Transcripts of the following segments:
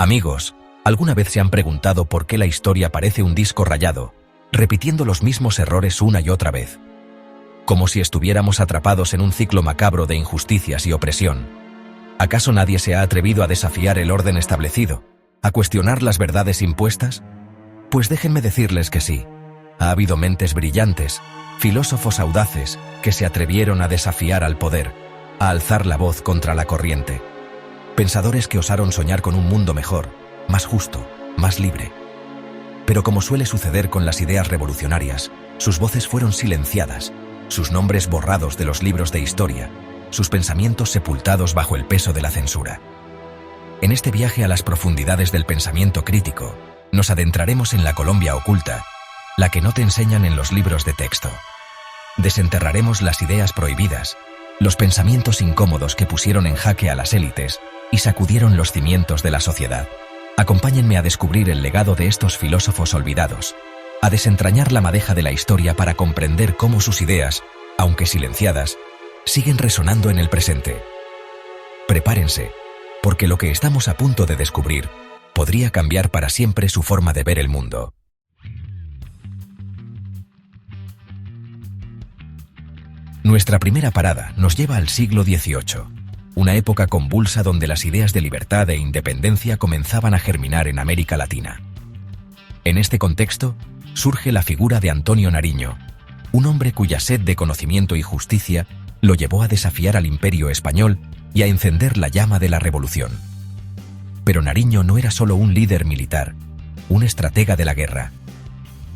Amigos, ¿alguna vez se han preguntado por qué la historia parece un disco rayado, repitiendo los mismos errores una y otra vez? Como si estuviéramos atrapados en un ciclo macabro de injusticias y opresión. ¿Acaso nadie se ha atrevido a desafiar el orden establecido, a cuestionar las verdades impuestas? Pues déjenme decirles que sí. Ha habido mentes brillantes, filósofos audaces, que se atrevieron a desafiar al poder, a alzar la voz contra la corriente. Pensadores que osaron soñar con un mundo mejor, más justo, más libre. Pero como suele suceder con las ideas revolucionarias, sus voces fueron silenciadas, sus nombres borrados de los libros de historia, sus pensamientos sepultados bajo el peso de la censura. En este viaje a las profundidades del pensamiento crítico, nos adentraremos en la Colombia oculta, la que no te enseñan en los libros de texto. Desenterraremos las ideas prohibidas, los pensamientos incómodos que pusieron en jaque a las élites y sacudieron los cimientos de la sociedad. Acompáñenme a descubrir el legado de estos filósofos olvidados, a desentrañar la madeja de la historia para comprender cómo sus ideas, aunque silenciadas, siguen resonando en el presente. Prepárense, porque lo que estamos a punto de descubrir podría cambiar para siempre su forma de ver el mundo. Nuestra primera parada nos lleva al siglo XVIII, una época convulsa donde las ideas de libertad e independencia comenzaban a germinar en América Latina. En este contexto, surge la figura de Antonio Nariño, un hombre cuya sed de conocimiento y justicia lo llevó a desafiar al Imperio español y a encender la llama de la revolución. Pero Nariño no era solo un líder militar, un estratega de la guerra.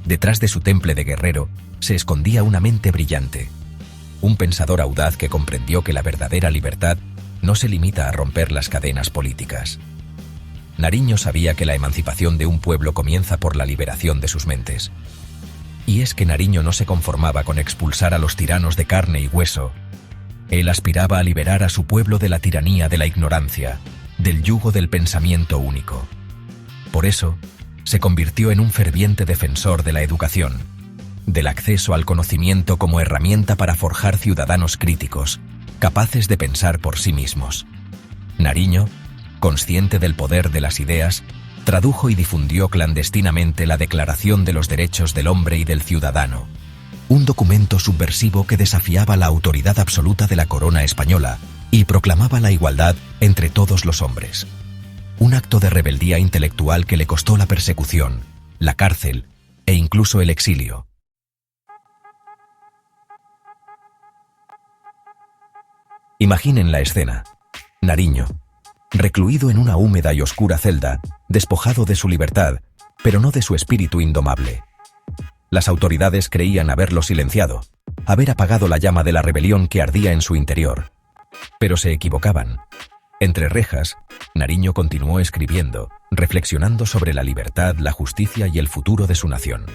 Detrás de su temple de guerrero se escondía una mente brillante, un pensador audaz que comprendió que la verdadera libertad no se limita a romper las cadenas políticas. Nariño sabía que la emancipación de un pueblo comienza por la liberación de sus mentes. Y es que Nariño no se conformaba con expulsar a los tiranos de carne y hueso. Él aspiraba a liberar a su pueblo de la tiranía de la ignorancia, del yugo del pensamiento único. Por eso, se convirtió en un ferviente defensor de la educación, del acceso al conocimiento como herramienta para forjar ciudadanos críticos, capaces de pensar por sí mismos. Nariño, consciente del poder de las ideas, tradujo y difundió clandestinamente la Declaración de los Derechos del Hombre y del Ciudadano, un documento subversivo que desafiaba la autoridad absoluta de la corona española y proclamaba la igualdad entre todos los hombres. Un acto de rebeldía intelectual que le costó la persecución, la cárcel e incluso el exilio. Imaginen la escena. Nariño, recluido en una húmeda y oscura celda, despojado de su libertad, pero no de su espíritu indomable. Las autoridades creían haberlo silenciado, haber apagado la llama de la rebelión que ardía en su interior. Pero se equivocaban. Entre rejas, Nariño continuó escribiendo, reflexionando sobre la libertad, la justicia y el futuro de su nación.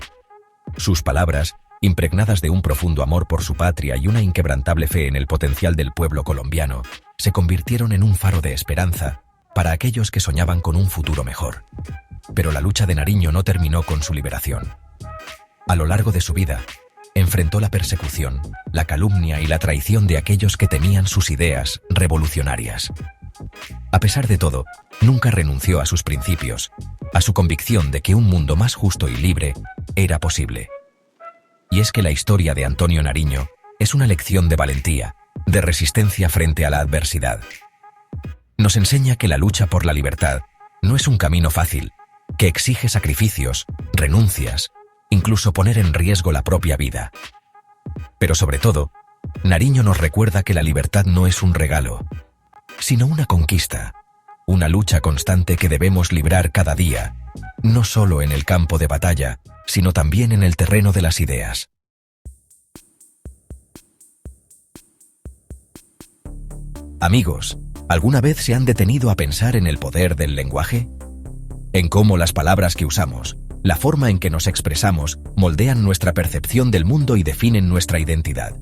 Sus palabras, impregnadas de un profundo amor por su patria y una inquebrantable fe en el potencial del pueblo colombiano, se convirtieron en un faro de esperanza para aquellos que soñaban con un futuro mejor. Pero la lucha de Nariño no terminó con su liberación. A lo largo de su vida, enfrentó la persecución, la calumnia y la traición de aquellos que temían sus ideas revolucionarias. A pesar de todo, nunca renunció a sus principios, a su convicción de que un mundo más justo y libre era posible. Y es que la historia de Antonio Nariño es una lección de valentía, de resistencia frente a la adversidad. Nos enseña que la lucha por la libertad no es un camino fácil, que exige sacrificios, renuncias, incluso poner en riesgo la propia vida. Pero sobre todo, Nariño nos recuerda que la libertad no es un regalo, sino una conquista, una lucha constante que debemos librar cada día, no solo en el campo de batalla, sino también en el terreno de las ideas. Amigos, ¿alguna vez se han detenido a pensar en el poder del lenguaje? En cómo las palabras que usamos, la forma en que nos expresamos, moldean nuestra percepción del mundo y definen nuestra identidad.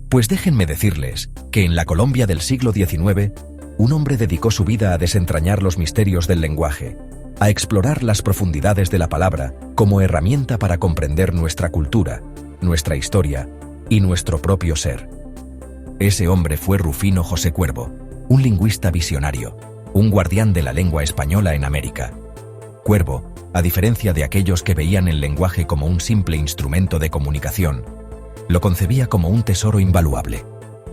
Pues déjenme decirles que en la Colombia del siglo XIX, un hombre dedicó su vida a desentrañar los misterios del lenguaje, a explorar las profundidades de la palabra como herramienta para comprender nuestra cultura, nuestra historia y nuestro propio ser. Ese hombre fue Rufino José Cuervo, un lingüista visionario, un guardián de la lengua española en América. Cuervo, a diferencia de aquellos que veían el lenguaje como un simple instrumento de comunicación, lo concebía como un tesoro invaluable,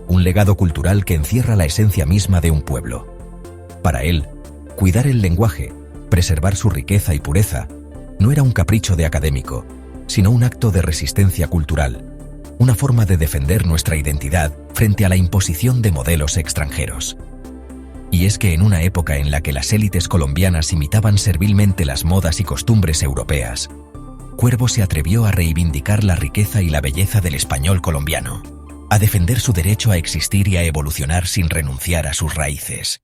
un legado cultural que encierra la esencia misma de un pueblo. Para él, cuidar el lenguaje, preservar su riqueza y pureza, no era un capricho de académico, sino un acto de resistencia cultural, una forma de defender nuestra identidad frente a la imposición de modelos extranjeros. Y es que en una época en la que las élites colombianas imitaban servilmente las modas y costumbres europeas, Cuervo se atrevió a reivindicar la riqueza y la belleza del español colombiano, a defender su derecho a existir y a evolucionar sin renunciar a sus raíces.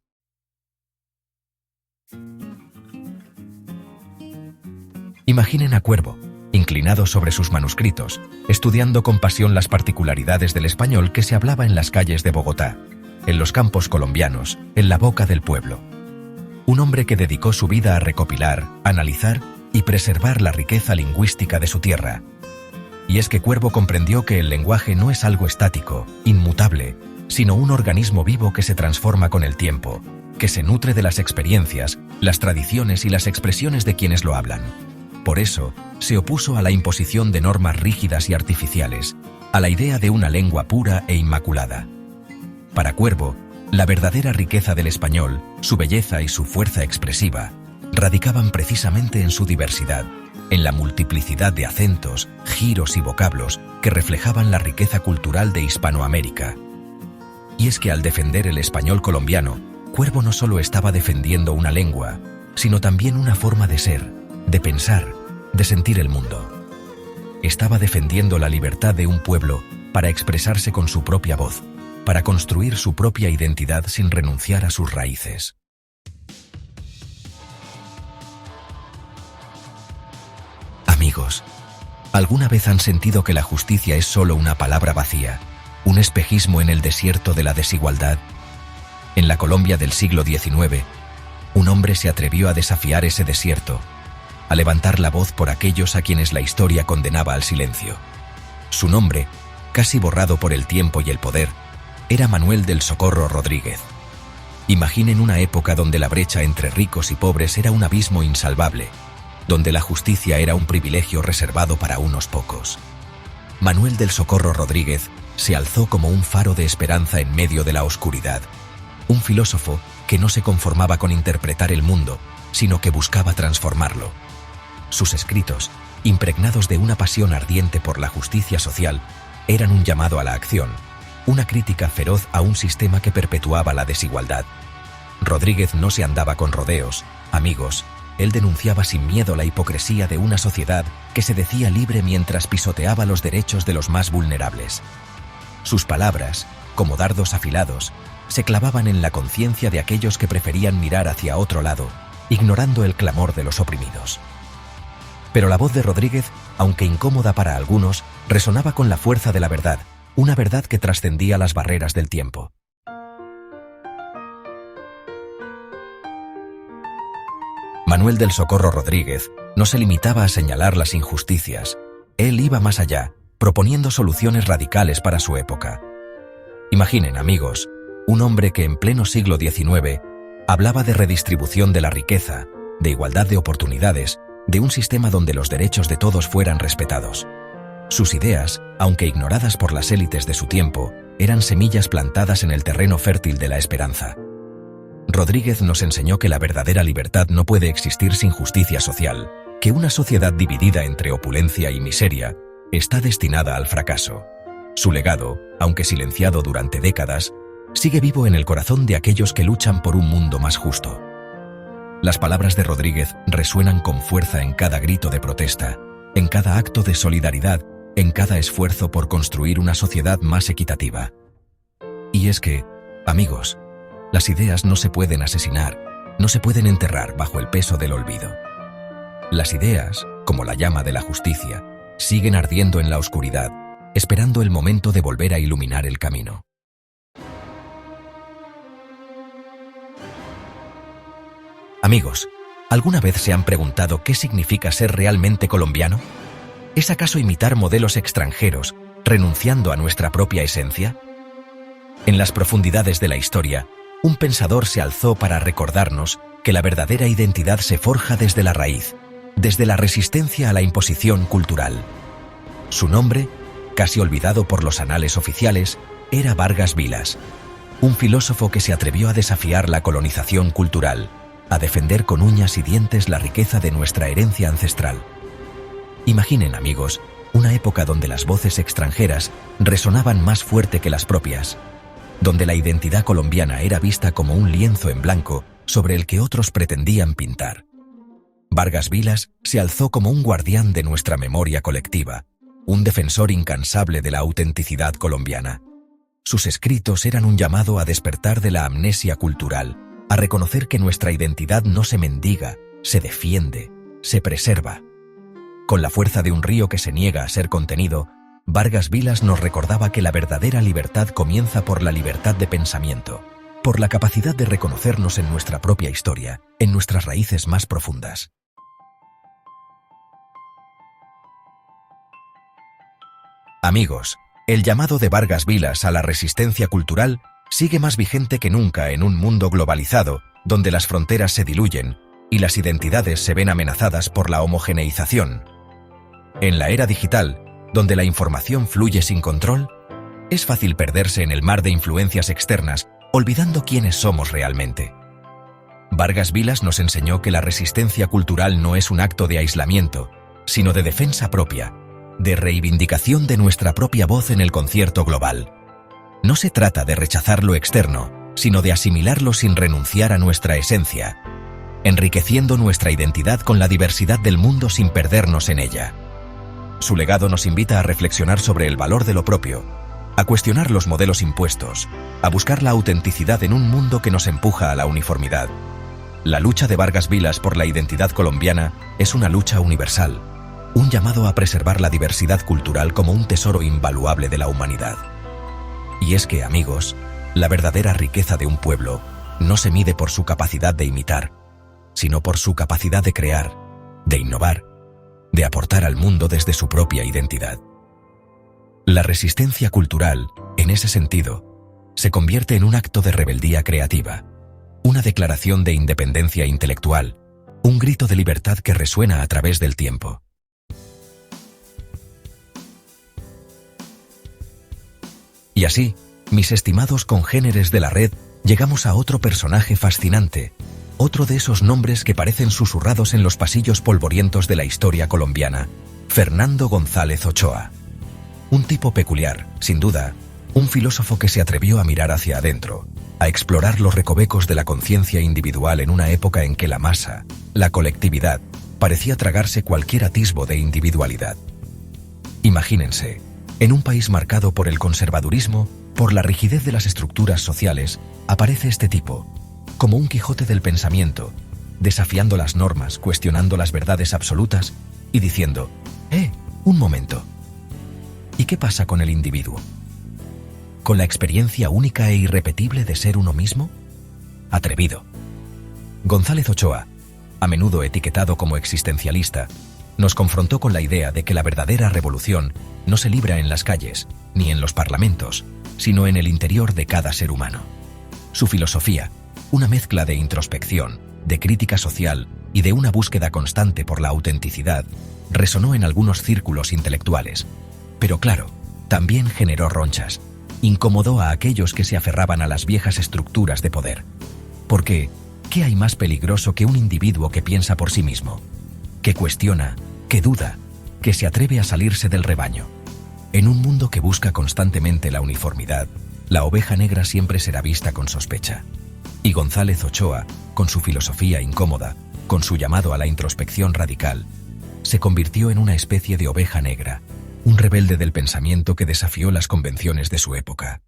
Imaginen a Cuervo, inclinado sobre sus manuscritos, estudiando con pasión las particularidades del español que se hablaba en las calles de Bogotá, en los campos colombianos, en la boca del pueblo. Un hombre que dedicó su vida a recopilar, analizar y preservar la riqueza lingüística de su tierra. Y es que Cuervo comprendió que el lenguaje no es algo estático, inmutable, sino un organismo vivo que se transforma con el tiempo, que se nutre de las experiencias, las tradiciones y las expresiones de quienes lo hablan. Por eso, se opuso a la imposición de normas rígidas y artificiales, a la idea de una lengua pura e inmaculada. Para Cuervo, la verdadera riqueza del español, su belleza y su fuerza expresiva, radicaban precisamente en su diversidad, en la multiplicidad de acentos, giros y vocablos que reflejaban la riqueza cultural de Hispanoamérica. Y es que al defender el español colombiano, Cuervo no solo estaba defendiendo una lengua, sino también una forma de ser, de pensar, de sentir el mundo. Estaba defendiendo la libertad de un pueblo para expresarse con su propia voz, para construir su propia identidad sin renunciar a sus raíces. Amigos, ¿alguna vez han sentido que la justicia es solo una palabra vacía, un espejismo en el desierto de la desigualdad? En la Colombia del siglo XIX, un hombre se atrevió a desafiar ese desierto, a levantar la voz por aquellos a quienes la historia condenaba al silencio. Su nombre, casi borrado por el tiempo y el poder, era Manuel del Socorro Rodríguez. Imaginen una época donde la brecha entre ricos y pobres era un abismo insalvable, donde la justicia era un privilegio reservado para unos pocos. Manuel del Socorro Rodríguez se alzó como un faro de esperanza en medio de la oscuridad, un filósofo que no se conformaba con interpretar el mundo, sino que buscaba transformarlo. Sus escritos, impregnados de una pasión ardiente por la justicia social, eran un llamado a la acción, una crítica feroz a un sistema que perpetuaba la desigualdad. Rodríguez no se andaba con rodeos, amigos. Él denunciaba sin miedo la hipocresía de una sociedad que se decía libre mientras pisoteaba los derechos de los más vulnerables. Sus palabras, como dardos afilados, se clavaban en la conciencia de aquellos que preferían mirar hacia otro lado, ignorando el clamor de los oprimidos. Pero la voz de Rodríguez, aunque incómoda para algunos, resonaba con la fuerza de la verdad, una verdad que trascendía las barreras del tiempo. Manuel del Socorro Rodríguez no se limitaba a señalar las injusticias, él iba más allá, proponiendo soluciones radicales para su época. Imaginen, amigos, un hombre que en pleno siglo XIX hablaba de redistribución de la riqueza, de igualdad de oportunidades, de un sistema donde los derechos de todos fueran respetados. Sus ideas, aunque ignoradas por las élites de su tiempo, eran semillas plantadas en el terreno fértil de la esperanza. Rodríguez nos enseñó que la verdadera libertad no puede existir sin justicia social, que una sociedad dividida entre opulencia y miseria está destinada al fracaso. Su legado, aunque silenciado durante décadas, sigue vivo en el corazón de aquellos que luchan por un mundo más justo. Las palabras de Rodríguez resuenan con fuerza en cada grito de protesta, en cada acto de solidaridad, en cada esfuerzo por construir una sociedad más equitativa. Y es que, amigos, las ideas no se pueden asesinar, no se pueden enterrar bajo el peso del olvido. Las ideas, como la llama de la justicia, siguen ardiendo en la oscuridad, esperando el momento de volver a iluminar el camino. Amigos, ¿alguna vez se han preguntado qué significa ser realmente colombiano? ¿Es acaso imitar modelos extranjeros, renunciando a nuestra propia esencia? En las profundidades de la historia, un pensador se alzó para recordarnos que la verdadera identidad se forja desde la raíz, desde la resistencia a la imposición cultural. Su nombre, casi olvidado por los anales oficiales, era Vargas Vilas, un filósofo que se atrevió a desafiar la colonización cultural, a defender con uñas y dientes la riqueza de nuestra herencia ancestral. Imaginen, amigos, una época donde las voces extranjeras resonaban más fuerte que las propias, donde la identidad colombiana era vista como un lienzo en blanco sobre el que otros pretendían pintar. Vargas Vilas se alzó como un guardián de nuestra memoria colectiva, un defensor incansable de la autenticidad colombiana. Sus escritos eran un llamado a despertar de la amnesia cultural, a reconocer que nuestra identidad no se mendiga, se defiende, se preserva. Con la fuerza de un río que se niega a ser contenido, Vargas Vilas nos recordaba que la verdadera libertad comienza por la libertad de pensamiento, por la capacidad de reconocernos en nuestra propia historia, en nuestras raíces más profundas. Amigos, el llamado de Vargas Vilas a la resistencia cultural sigue más vigente que nunca en un mundo globalizado, donde las fronteras se diluyen y las identidades se ven amenazadas por la homogeneización. En la era digital, donde la información fluye sin control, es fácil perderse en el mar de influencias externas, olvidando quiénes somos realmente. Vargas Vilas nos enseñó que la resistencia cultural no es un acto de aislamiento, sino de defensa propia, de reivindicación de nuestra propia voz en el concierto global. No se trata de rechazar lo externo, sino de asimilarlo sin renunciar a nuestra esencia, enriqueciendo nuestra identidad con la diversidad del mundo sin perdernos en ella. Su legado nos invita a reflexionar sobre el valor de lo propio, a cuestionar los modelos impuestos, a buscar la autenticidad en un mundo que nos empuja a la uniformidad. La lucha de Vargas Vilas por la identidad colombiana es una lucha universal, un llamado a preservar la diversidad cultural como un tesoro invaluable de la humanidad. Y es que, amigos, la verdadera riqueza de un pueblo no se mide por su capacidad de imitar, sino por su capacidad de crear, de innovar, de aportar al mundo desde su propia identidad. La resistencia cultural, en ese sentido, se convierte en un acto de rebeldía creativa, una declaración de independencia intelectual, un grito de libertad que resuena a través del tiempo. Y así, mis estimados congéneres de la red, llegamos a otro personaje fascinante, otro de esos nombres que parecen susurrados en los pasillos polvorientos de la historia colombiana, Fernando González Ochoa. Un tipo peculiar, sin duda, un filósofo que se atrevió a mirar hacia adentro, a explorar los recovecos de la conciencia individual en una época en que la masa, la colectividad, parecía tragarse cualquier atisbo de individualidad. Imagínense, en un país marcado por el conservadurismo, por la rigidez de las estructuras sociales, aparece este tipo, como un Quijote del pensamiento, desafiando las normas, cuestionando las verdades absolutas y diciendo: un momento. ¿Y qué pasa con el individuo? ¿Con la experiencia única e irrepetible de ser uno mismo? Atrevido. González Ochoa, a menudo etiquetado como existencialista, nos confrontó con la idea de que la verdadera revolución no se libra en las calles, ni en los parlamentos, sino en el interior de cada ser humano. Su filosofía, una mezcla de introspección, de crítica social y de una búsqueda constante por la autenticidad, resonó en algunos círculos intelectuales. Pero claro, también generó ronchas, incomodó a aquellos que se aferraban a las viejas estructuras de poder. Porque, ¿qué hay más peligroso que un individuo que piensa por sí mismo, que cuestiona, que duda, que se atreve a salirse del rebaño? En un mundo que busca constantemente la uniformidad, la oveja negra siempre será vista con sospecha. Y González Ochoa, con su filosofía incómoda, con su llamado a la introspección radical, se convirtió en una especie de oveja negra, un rebelde del pensamiento que desafió las convenciones de su época.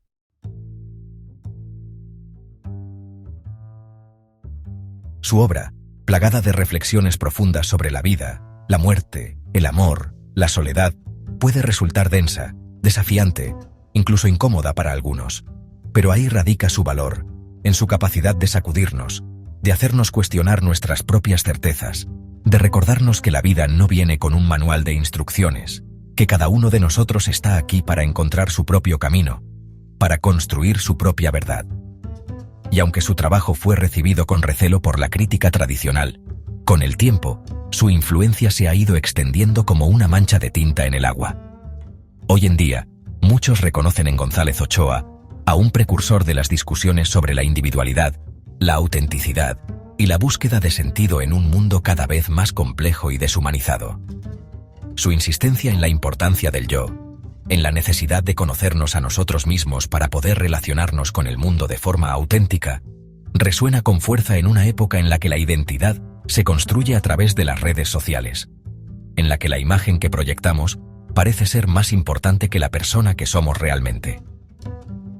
Su obra, plagada de reflexiones profundas sobre la vida, la muerte, el amor, la soledad, puede resultar densa, desafiante, incluso incómoda para algunos. Pero ahí radica su valor, en su capacidad de sacudirnos, de hacernos cuestionar nuestras propias certezas, de recordarnos que la vida no viene con un manual de instrucciones, que cada uno de nosotros está aquí para encontrar su propio camino, para construir su propia verdad. y aunque su trabajo fue recibido con recelo por la crítica tradicional, con el tiempo, su influencia se ha ido extendiendo como una mancha de tinta en el agua. Hoy en día, muchos reconocen en González Ochoa a un precursor de las discusiones sobre la individualidad, la autenticidad y la búsqueda de sentido en un mundo cada vez más complejo y deshumanizado. Su insistencia en la importancia del yo, en la necesidad de conocernos a nosotros mismos para poder relacionarnos con el mundo de forma auténtica, resuena con fuerza en una época en la que la identidad se construye a través de las redes sociales, en la que la imagen que proyectamos parece ser más importante que la persona que somos realmente.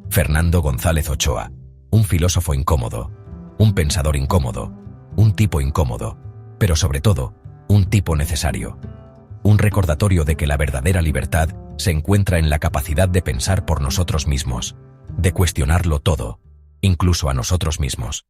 Fernando González Ochoa, un filósofo incómodo, un pensador incómodo, un tipo incómodo, pero sobre todo, un tipo necesario. Un recordatorio de que la verdadera libertad se encuentra en la capacidad de pensar por nosotros mismos, de cuestionarlo todo, incluso a nosotros mismos.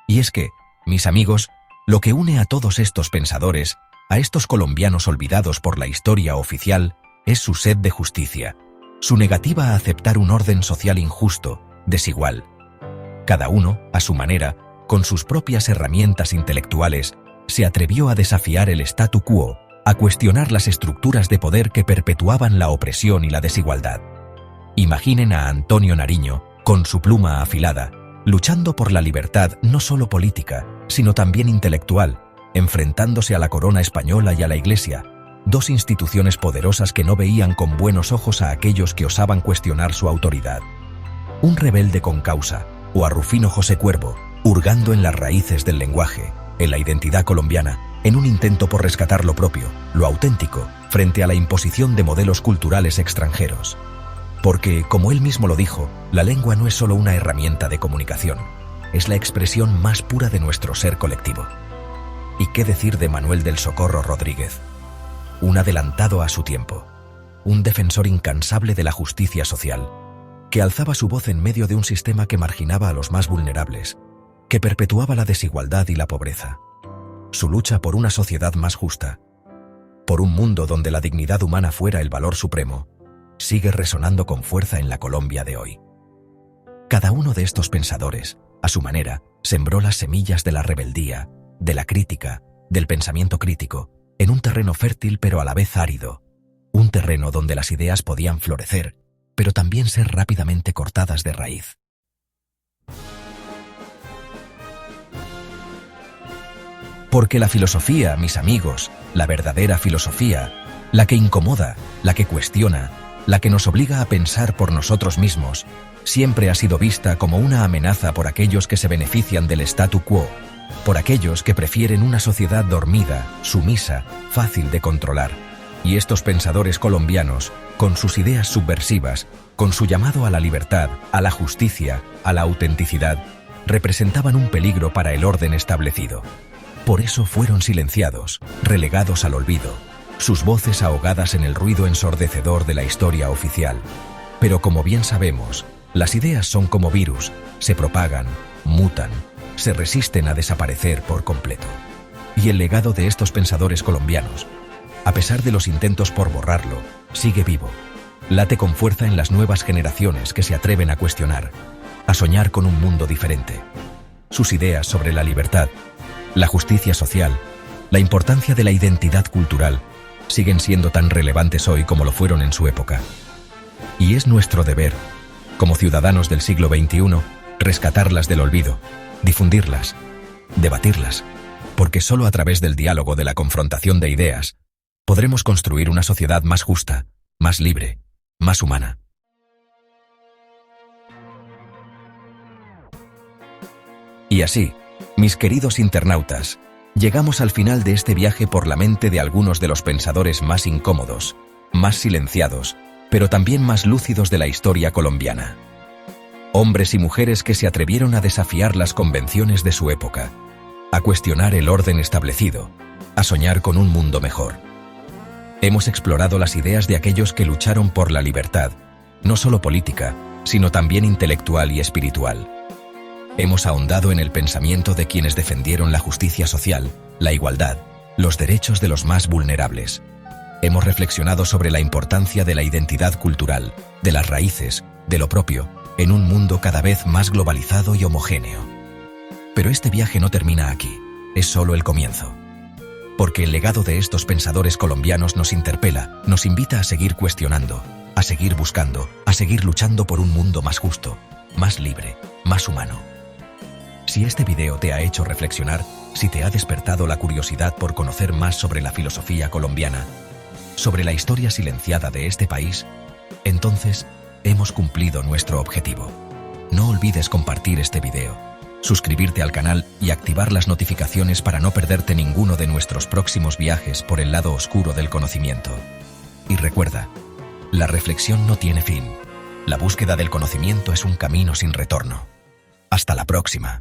Y es que, mis amigos, lo que une a todos estos pensadores, a estos colombianos olvidados por la historia oficial, es su sed de justicia, su negativa a aceptar un orden social injusto, desigual. Cada uno, a su manera, con sus propias herramientas intelectuales, se atrevió a desafiar el statu quo, a cuestionar las estructuras de poder que perpetuaban la opresión y la desigualdad. Imaginen a Antonio Nariño, con su pluma afilada, luchando por la libertad no solo política, sino también intelectual, enfrentándose a la corona española y a la Iglesia, dos instituciones poderosas que no veían con buenos ojos a aquellos que osaban cuestionar su autoridad. Un rebelde con causa, o a Rufino José Cuervo, hurgando en las raíces del lenguaje, en la identidad colombiana, en un intento por rescatar lo propio, lo auténtico, frente a la imposición de modelos culturales extranjeros. Porque, como él mismo lo dijo, la lengua no es solo una herramienta de comunicación, es la expresión más pura de nuestro ser colectivo. ¿Y qué decir de Manuel del Socorro Rodríguez? Un adelantado a su tiempo, un defensor incansable de la justicia social, que alzaba su voz en medio de un sistema que marginaba a los más vulnerables, que perpetuaba la desigualdad y la pobreza. Su lucha por una sociedad más justa, por un mundo donde la dignidad humana fuera el valor supremo, sigue resonando con fuerza en la Colombia de hoy. Cada uno de estos pensadores, a su manera, sembró las semillas de la rebeldía, de la crítica, del pensamiento crítico, en un terreno fértil pero a la vez árido, un terreno donde las ideas podían florecer, pero también ser rápidamente cortadas de raíz. Porque la filosofía, mis amigos, la verdadera filosofía, la que incomoda, la que cuestiona, la que nos obliga a pensar por nosotros mismos, siempre ha sido vista como una amenaza por aquellos que se benefician del statu quo, por aquellos que prefieren una sociedad dormida, sumisa, fácil de controlar. Y estos pensadores colombianos, con sus ideas subversivas, con su llamado a la libertad, a la justicia, a la autenticidad, representaban un peligro para el orden establecido. Por eso fueron silenciados, relegados al olvido, sus voces ahogadas en el ruido ensordecedor de la historia oficial. Pero como bien sabemos, las ideas son como virus, se propagan, mutan, se resisten a desaparecer por completo. Y el legado de estos pensadores colombianos, a pesar de los intentos por borrarlo, sigue vivo. Late con fuerza en las nuevas generaciones que se atreven a cuestionar, a soñar con un mundo diferente. Sus ideas sobre la libertad, la justicia social, la importancia de la identidad cultural, siguen siendo tan relevantes hoy como lo fueron en su época. Y es nuestro deber, como ciudadanos del siglo XXI, rescatarlas del olvido, difundirlas, debatirlas, porque solo a través del diálogo, de la confrontación de ideas, podremos construir una sociedad más justa, más libre, más humana. Y así, mis queridos internautas, llegamos al final de este viaje por la mente de algunos de los pensadores más incómodos, más silenciados, pero también más lúcidos de la historia colombiana. Hombres y mujeres que se atrevieron a desafiar las convenciones de su época, a cuestionar el orden establecido, a soñar con un mundo mejor. Hemos explorado las ideas de aquellos que lucharon por la libertad, no solo política, sino también intelectual y espiritual. Hemos ahondado en el pensamiento de quienes defendieron la justicia social, la igualdad, los derechos de los más vulnerables. Hemos reflexionado sobre la importancia de la identidad cultural, de las raíces, de lo propio, en un mundo cada vez más globalizado y homogéneo. Pero este viaje no termina aquí, es solo el comienzo. Porque el legado de estos pensadores colombianos nos interpela, nos invita a seguir cuestionando, a seguir buscando, a seguir luchando por un mundo más justo, más libre, más humano. Si este video te ha hecho reflexionar, si te ha despertado la curiosidad por conocer más sobre la filosofía colombiana, sobre la historia silenciada de este país, entonces hemos cumplido nuestro objetivo. No olvides compartir este video, suscribirte al canal y activar las notificaciones para no perderte ninguno de nuestros próximos viajes por el lado oscuro del conocimiento. Y recuerda, la reflexión no tiene fin. La búsqueda del conocimiento es un camino sin retorno. Hasta la próxima.